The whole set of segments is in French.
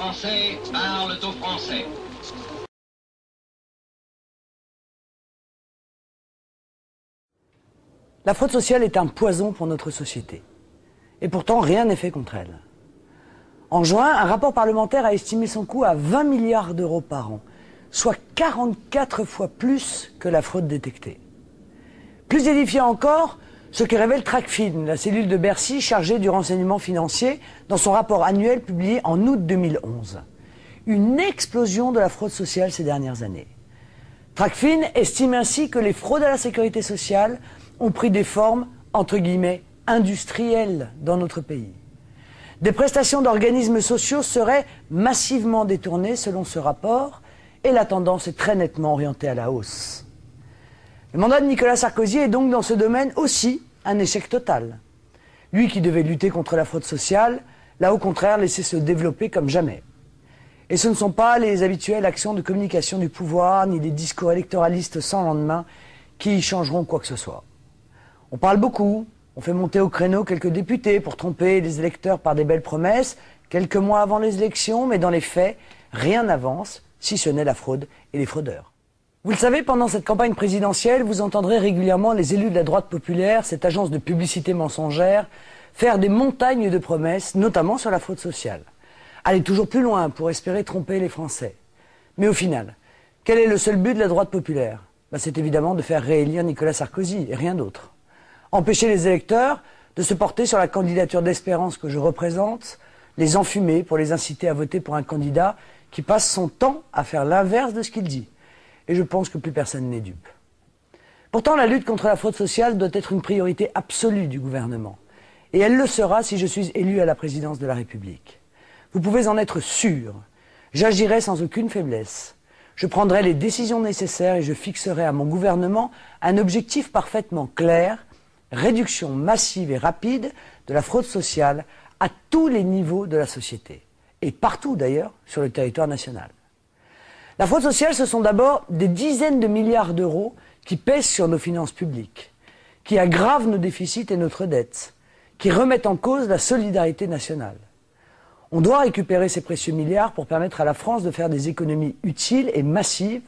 Français parlent aux Français. La fraude sociale est un poison pour notre société. Et pourtant, rien n'est fait contre elle. En juin, un rapport parlementaire a estimé son coût à 20 milliards d'euros par an, soit 44 fois plus que la fraude détectée. Plus édifiant encore, ce que révèle Tracfin, la cellule de Bercy chargée du renseignement financier, dans son rapport annuel publié en août 2011. Une explosion de la fraude sociale ces dernières années. Tracfin estime ainsi que les fraudes à la sécurité sociale ont pris des formes, entre guillemets, industrielles dans notre pays. Des prestations d'organismes sociaux seraient massivement détournées selon ce rapport, et la tendance est très nettement orientée à la hausse. Le mandat de Nicolas Sarkozy est donc dans ce domaine aussi un échec total. Lui qui devait lutter contre la fraude sociale, l'a au contraire laissé se développer comme jamais. Et ce ne sont pas les habituelles actions de communication du pouvoir, ni les discours électoralistes sans lendemain qui y changeront quoi que ce soit. On parle beaucoup, on fait monter au créneau quelques députés pour tromper les électeurs par des belles promesses, quelques mois avant les élections, mais dans les faits, rien n'avance, si ce n'est la fraude et les fraudeurs. Vous le savez, pendant cette campagne présidentielle, vous entendrez régulièrement les élus de la droite populaire, cette agence de publicité mensongère, faire des montagnes de promesses, notamment sur la fraude sociale. Aller toujours plus loin pour espérer tromper les Français. Mais au final, quel est le seul but de la droite populaire? C'est évidemment de faire réélire Nicolas Sarkozy et rien d'autre. Empêcher les électeurs de se porter sur la candidature d'espérance que je représente, les enfumer pour les inciter à voter pour un candidat qui passe son temps à faire l'inverse de ce qu'il dit. Et je pense que plus personne n'est dupe. Pourtant, la lutte contre la fraude sociale doit être une priorité absolue du gouvernement. Et elle le sera si je suis élu à la présidence de la République. Vous pouvez en être sûr. J'agirai sans aucune faiblesse. Je prendrai les décisions nécessaires et je fixerai à mon gouvernement un objectif parfaitement clair: réduction massive et rapide de la fraude sociale à tous les niveaux de la société. Et partout d'ailleurs sur le territoire national. La fraude sociale, ce sont d'abord des dizaines de milliards d'euros qui pèsent sur nos finances publiques, qui aggravent nos déficits et notre dette, qui remettent en cause la solidarité nationale. On doit récupérer ces précieux milliards pour permettre à la France de faire des économies utiles et massives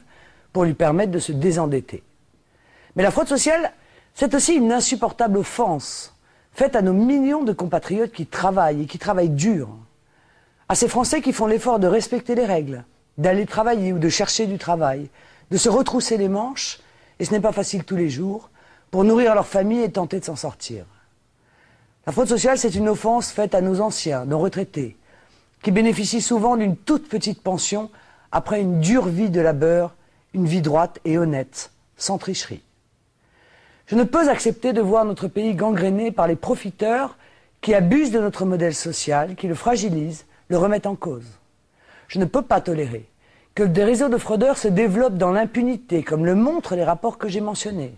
pour lui permettre de se désendetter. Mais la fraude sociale, c'est aussi une insupportable offense faite à nos millions de compatriotes qui travaillent et qui travaillent dur. À ces Français qui font l'effort de respecter les règles, d'aller travailler ou de chercher du travail, de se retrousser les manches, et ce n'est pas facile tous les jours, pour nourrir leur famille et tenter de s'en sortir. La fraude sociale, c'est une offense faite à nos anciens, nos retraités, qui bénéficient souvent d'une toute petite pension après une dure vie de labeur, une vie droite et honnête, sans tricherie. Je ne peux accepter de voir notre pays gangréné par les profiteurs qui abusent de notre modèle social, qui le fragilisent, le remettent en cause. Je ne peux pas tolérer que des réseaux de fraudeurs se développent dans l'impunité, comme le montrent les rapports que j'ai mentionnés.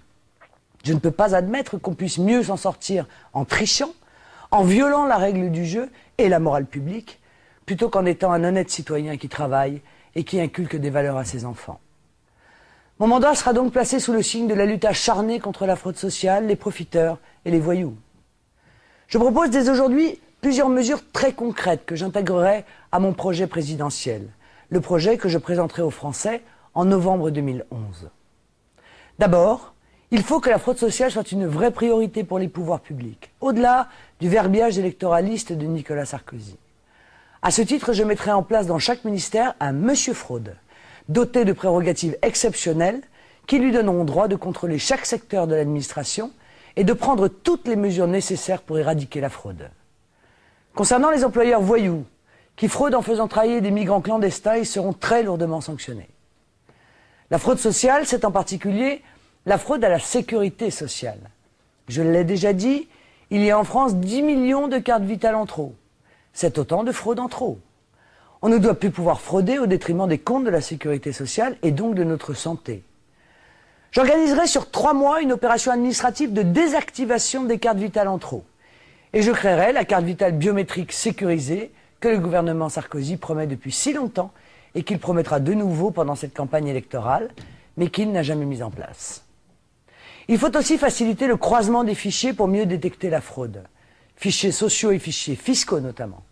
Je ne peux pas admettre qu'on puisse mieux s'en sortir en trichant, en violant la règle du jeu et la morale publique, plutôt qu'en étant un honnête citoyen qui travaille et qui inculque des valeurs à ses enfants. Mon mandat sera donc placé sous le signe de la lutte acharnée contre la fraude sociale, les profiteurs et les voyous. Je propose dès aujourd'hui plusieurs mesures très concrètes que j'intégrerai à mon projet présidentiel, le projet que je présenterai aux Français en novembre 2011. D'abord, il faut que la fraude sociale soit une vraie priorité pour les pouvoirs publics, au-delà du verbiage électoraliste de Nicolas Sarkozy. À ce titre, je mettrai en place dans chaque ministère un Monsieur Fraude, doté de prérogatives exceptionnelles qui lui donneront droit de contrôler chaque secteur de l'administration et de prendre toutes les mesures nécessaires pour éradiquer la fraude. Concernant les employeurs voyous, qui fraudent en faisant travailler des migrants clandestins, ils seront très lourdement sanctionnés. La fraude sociale, c'est en particulier la fraude à la sécurité sociale. Je l'ai déjà dit, il y a en France 10 millions de cartes vitales en trop. C'est autant de fraude en trop. On ne doit plus pouvoir frauder au détriment des comptes de la sécurité sociale et donc de notre santé. J'organiserai sur 3 mois une opération administrative de désactivation des cartes vitales en trop. Et je créerai la carte vitale biométrique sécurisée que le gouvernement Sarkozy promet depuis si longtemps et qu'il promettra de nouveau pendant cette campagne électorale, mais qu'il n'a jamais mise en place. Il faut aussi faciliter le croisement des fichiers pour mieux détecter la fraude. Fichiers sociaux et fichiers fiscaux notamment.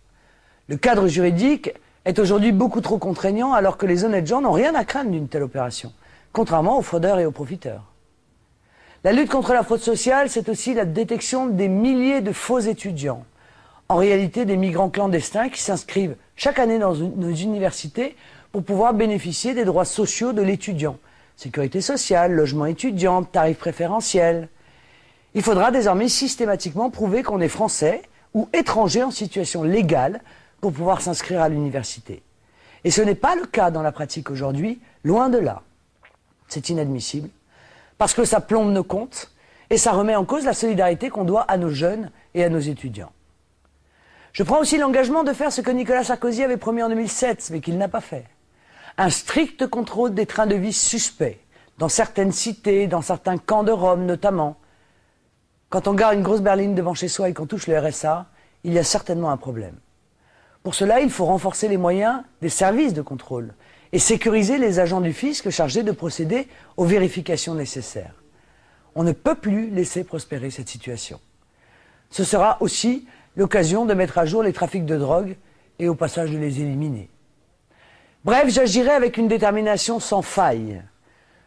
Le cadre juridique est aujourd'hui beaucoup trop contraignant alors que les honnêtes gens n'ont rien à craindre d'une telle opération, contrairement aux fraudeurs et aux profiteurs. La lutte contre la fraude sociale, c'est aussi la détection des milliers de faux étudiants, en réalité des migrants clandestins qui s'inscrivent chaque année dans nos universités pour pouvoir bénéficier des droits sociaux de l'étudiant. Sécurité sociale, logement étudiant, tarifs préférentiels. Il faudra désormais systématiquement prouver qu'on est français ou étranger en situation légale pour pouvoir s'inscrire à l'université. Et ce n'est pas le cas dans la pratique aujourd'hui, loin de là. C'est inadmissible, parce que ça plombe nos comptes et ça remet en cause la solidarité qu'on doit à nos jeunes et à nos étudiants. Je prends aussi l'engagement de faire ce que Nicolas Sarkozy avait promis en 2007, mais qu'il n'a pas fait. Un strict contrôle des trains de vie suspects, dans certaines cités, dans certains camps de Rome notamment. Quand on gare une grosse berline devant chez soi et qu'on touche le RSA, il y a certainement un problème. Pour cela, il faut renforcer les moyens des services de contrôle et sécuriser les agents du fisc chargés de procéder aux vérifications nécessaires. On ne peut plus laisser prospérer cette situation. Ce sera aussi l'occasion de mettre à jour les trafics de drogue et au passage de les éliminer. Bref, j'agirai avec une détermination sans faille.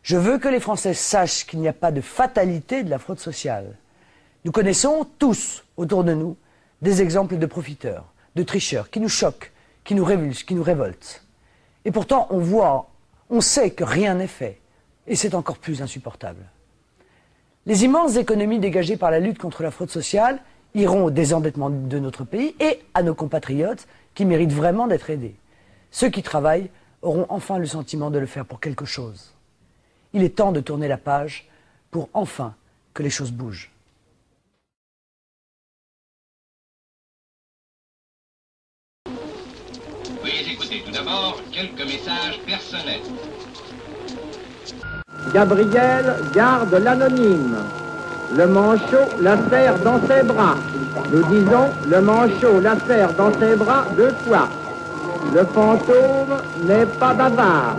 Je veux que les Français sachent qu'il n'y a pas de fatalité de la fraude sociale. Nous connaissons tous, autour de nous, des exemples de profiteurs, de tricheurs, qui nous choquent, qui nous révulsent, qui nous révoltent. Et pourtant, on sait que rien n'est fait, et c'est encore plus insupportable. Les immenses économies dégagées par la lutte contre la fraude sociale iront au désendettement de notre pays et à nos compatriotes qui méritent vraiment d'être aidés. Ceux qui travaillent auront enfin le sentiment de le faire pour quelque chose. Il est temps de tourner la page pour enfin que les choses bougent. Veuillez écouter tout d'abord quelques messages personnels. Gabriel garde l'anonyme. Le manchot la serre dans ses bras. Nous disons, le manchot la serre dans ses bras 2 fois. Le fantôme n'est pas bavard.